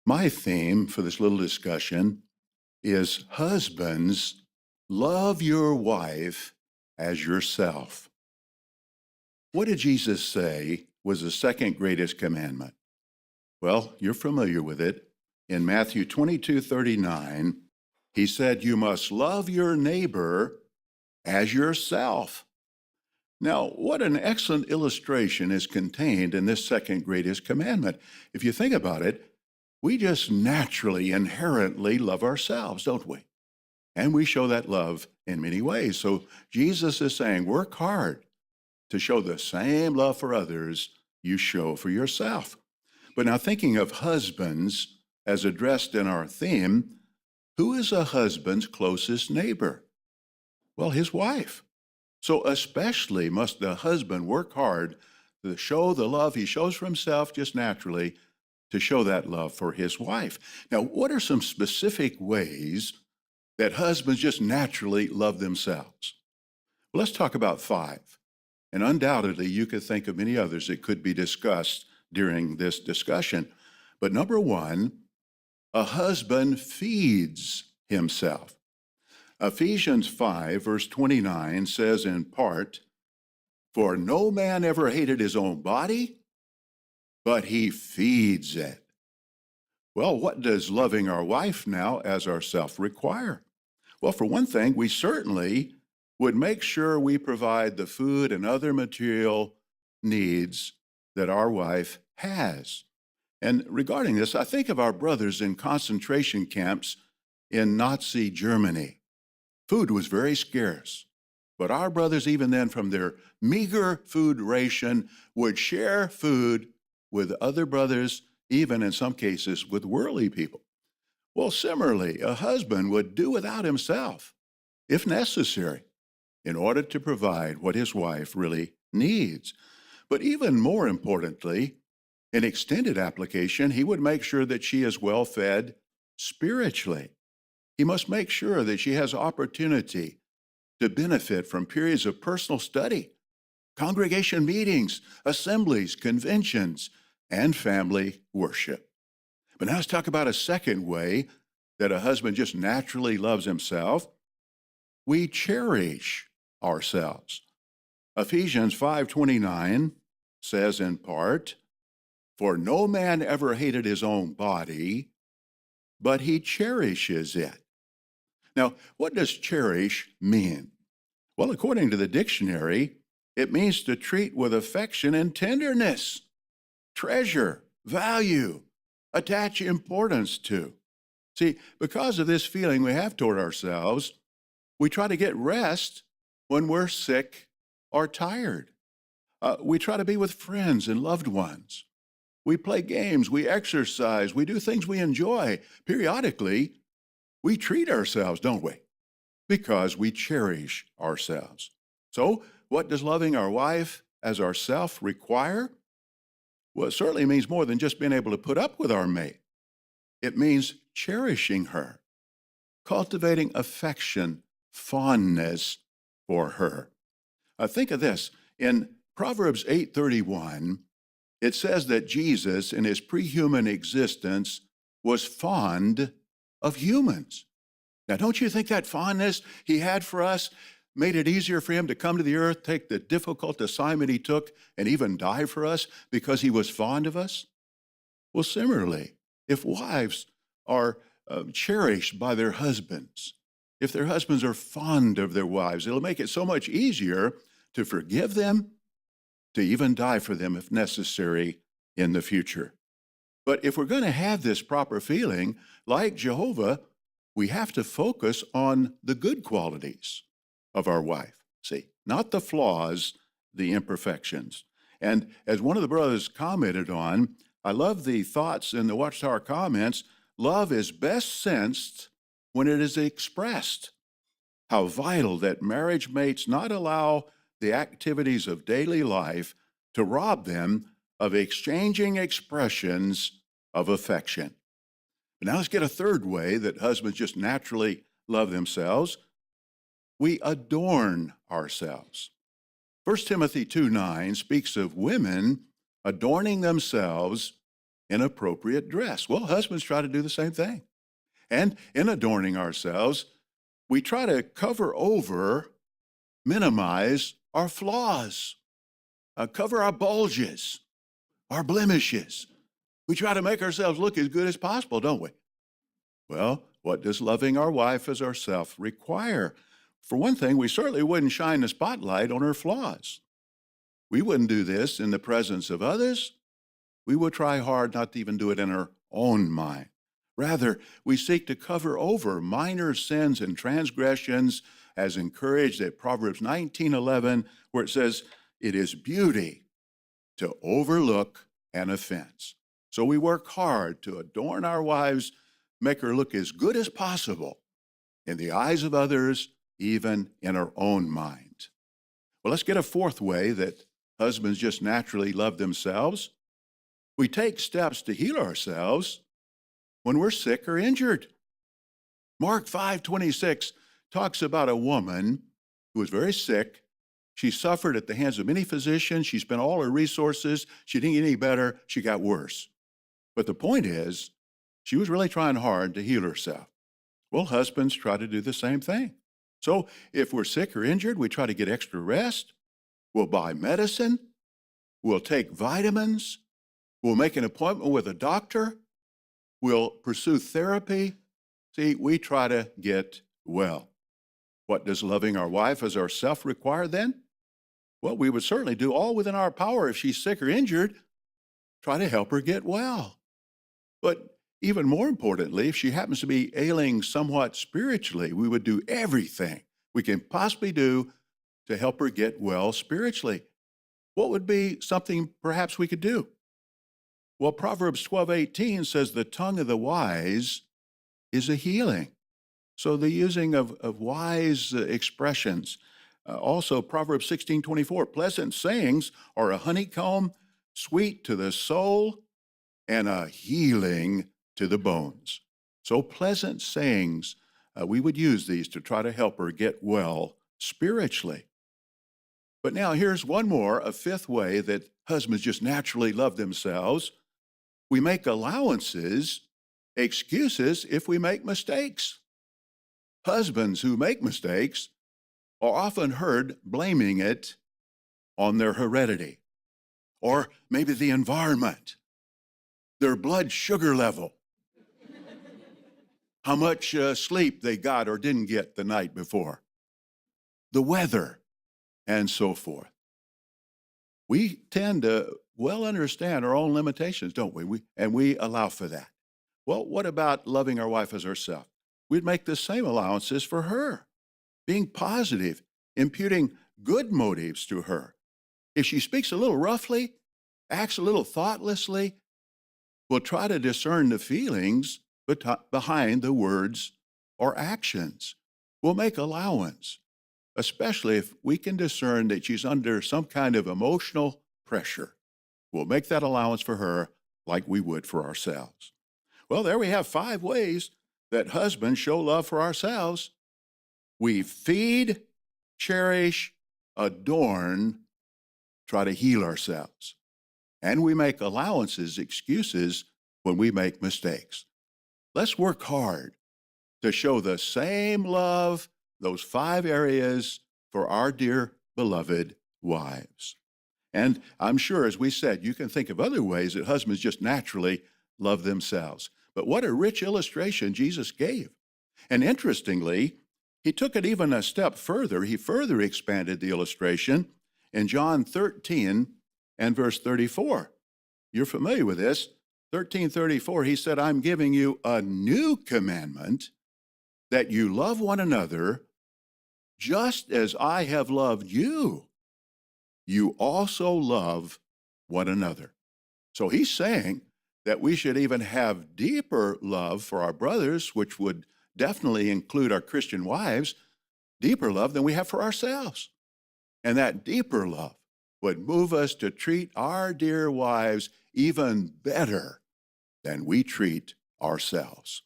My theme for this little discussion is husbands, love your wife as yourself. What did Jesus say was the second greatest commandment? Well, you're familiar with it. In Matthew 22:39, he said, "You must love your neighbor as yourself." Now, what an excellent illustration is contained in this second greatest commandment. If you think about it, we just naturally, inherently love ourselves, don't we? And we show that love in many ways. So Jesus is saying, work hard to show the same love for others you show for yourself. But now, thinking of husbands as addressed in our theme, who is a husband's closest neighbor? Well, his wife. So especially must the husband work hard to show the love he shows for himself just naturally, to show that love for his wife. Now, what are some specific ways that husbands just naturally love themselves? Well, let's talk about five. And undoubtedly, you could think of many others that could be discussed during this discussion. But number one, a husband feeds himself. Ephesians 5, verse 29 says in part, "For no man ever hated his own body, but he feeds it." Well, what does loving our wife now as ourself require? Well, for one thing, we certainly would make sure we provide the food and other material needs that our wife has. And regarding this, I think of our brothers in concentration camps in Nazi Germany. Food was very scarce, but our brothers, even then, from their meager food ration, would share food with other brothers, even in some cases with worldly people. Well, similarly, a husband would do without himself, if necessary, in order to provide what his wife really needs. But even more importantly, in extended application, he would make sure that she is well fed spiritually. He must make sure that she has opportunity to benefit from periods of personal study, congregation meetings, assemblies, conventions, and family worship. But now let's talk about a second way that a husband just naturally loves himself. We cherish ourselves. Ephesians 5:29 says in part, "For no man ever hated his own body, but he cherishes it." Now, what does cherish mean? Well, according to the dictionary, it means to treat with affection and tenderness, treasure, value, attach importance to. See, because of this feeling we have toward ourselves, we try to get rest when we're sick or tired. We try to be with friends and loved ones. We play games, we exercise, we do things we enjoy. Periodically, we treat ourselves, don't we? Because we cherish ourselves. So, what does loving our wife as ourself require? Well, it certainly means more than just being able to put up with our mate. It means cherishing her, cultivating affection, fondness for her. Think of this. In Proverbs 8:31, it says that Jesus, in his pre-human existence, was fond of humans. Now, don't you think that fondness he had for us made it easier for him to come to the earth, take the difficult assignment he took, and even die for us because he was fond of us? Well, similarly, if wives are cherished by their husbands, if their husbands are fond of their wives, it'll make it so much easier to forgive them, to even die for them if necessary in the future. But if we're going to have this proper feeling, like Jehovah, we have to focus on the good qualities of our wife. See, not the flaws, the imperfections. And as one of the brothers commented on, I love the thoughts in the Watchtower comments, love is best sensed when it is expressed. How vital that marriage mates not allow the activities of daily life to rob them of exchanging expressions of affection. But now let's get a third way that husbands just naturally love themselves. We adorn ourselves. 1 Timothy 2:9 speaks of women adorning themselves in appropriate dress. Well, husbands try to do the same thing. And in adorning ourselves, we try to cover over, minimize our flaws, cover our bulges, our blemishes. We try to make ourselves look as good as possible, don't we? Well, what does loving our wife as ourself require? For one thing, we certainly wouldn't shine the spotlight on her flaws. We wouldn't do this in the presence of others. We would try hard not to even do it in our own mind. Rather, we seek to cover over minor sins and transgressions as encouraged at Proverbs 19:11, where it says, "It is beauty to overlook an offense." So we work hard to adorn our wives, make her look as good as possible in the eyes of others, even in our own mind. Well, let's get a fourth way that husbands just naturally love themselves. We take steps to heal ourselves when we're sick or injured. Mark 5:26 talks about a woman who was very sick. She suffered at the hands of many physicians. She spent all her resources. She didn't get any better. She got worse. But the point is, she was really trying hard to heal herself. Well, husbands try to do the same thing. So if we're sick or injured, we try to get extra rest. We'll buy medicine. We'll take vitamins. We'll make an appointment with a doctor. We'll pursue therapy. See, we try to get well. What does loving our wife as ourself require then? Well, we would certainly do all within our power if she's sick or injured, try to help her get well. But even more importantly, if she happens to be ailing somewhat spiritually, we would do everything we can possibly do to help her get well spiritually. What would be something perhaps we could do? Well, Proverbs 12:18 says the tongue of the wise is a healing. So the using of wise expressions. Also, Proverbs 16:24, pleasant sayings are a honeycomb, sweet to the soul, and a healing to the bones. So pleasant sayings, we would use these to try to help her get well spiritually. But now here's one more, a fifth way that husbands just naturally love themselves. We make allowances, excuses if we make mistakes. Husbands who make mistakes are often heard blaming it on their heredity, or maybe the environment, their blood sugar level, how much sleep they got or didn't get the night before, the weather, and so forth. We tend to well understand our own limitations, don't we? And we allow for that. Well, what about loving our wife as herself? We'd make the same allowances for her, being positive, imputing good motives to her. If she speaks a little roughly, acts a little thoughtlessly, we'll try to discern the feelings behind the words or actions. We'll make allowance, especially if we can discern that she's under some kind of emotional pressure. We'll make that allowance for her like we would for ourselves. Well, there we have 5 ways that husbands show love for ourselves. We feed, cherish, adorn, try to heal ourselves. And we make allowances, excuses when we make mistakes. Let's work hard to show the same love, those 5 areas, for our dear beloved wives. And I'm sure, as we said, you can think of other ways that husbands just naturally love themselves. But what a rich illustration Jesus gave. And interestingly, he took it even a step further. He further expanded the illustration in John 13 and verse 34. You're familiar with this. 13:34, he said, I'm giving you a new commandment, that you love one another just as I have loved you. You also love one another. So he's saying that we should even have deeper love for our brothers, which would definitely include our Christian wives, deeper love than we have for ourselves. And that deeper love would move us to treat our dear wives even better than we treat ourselves.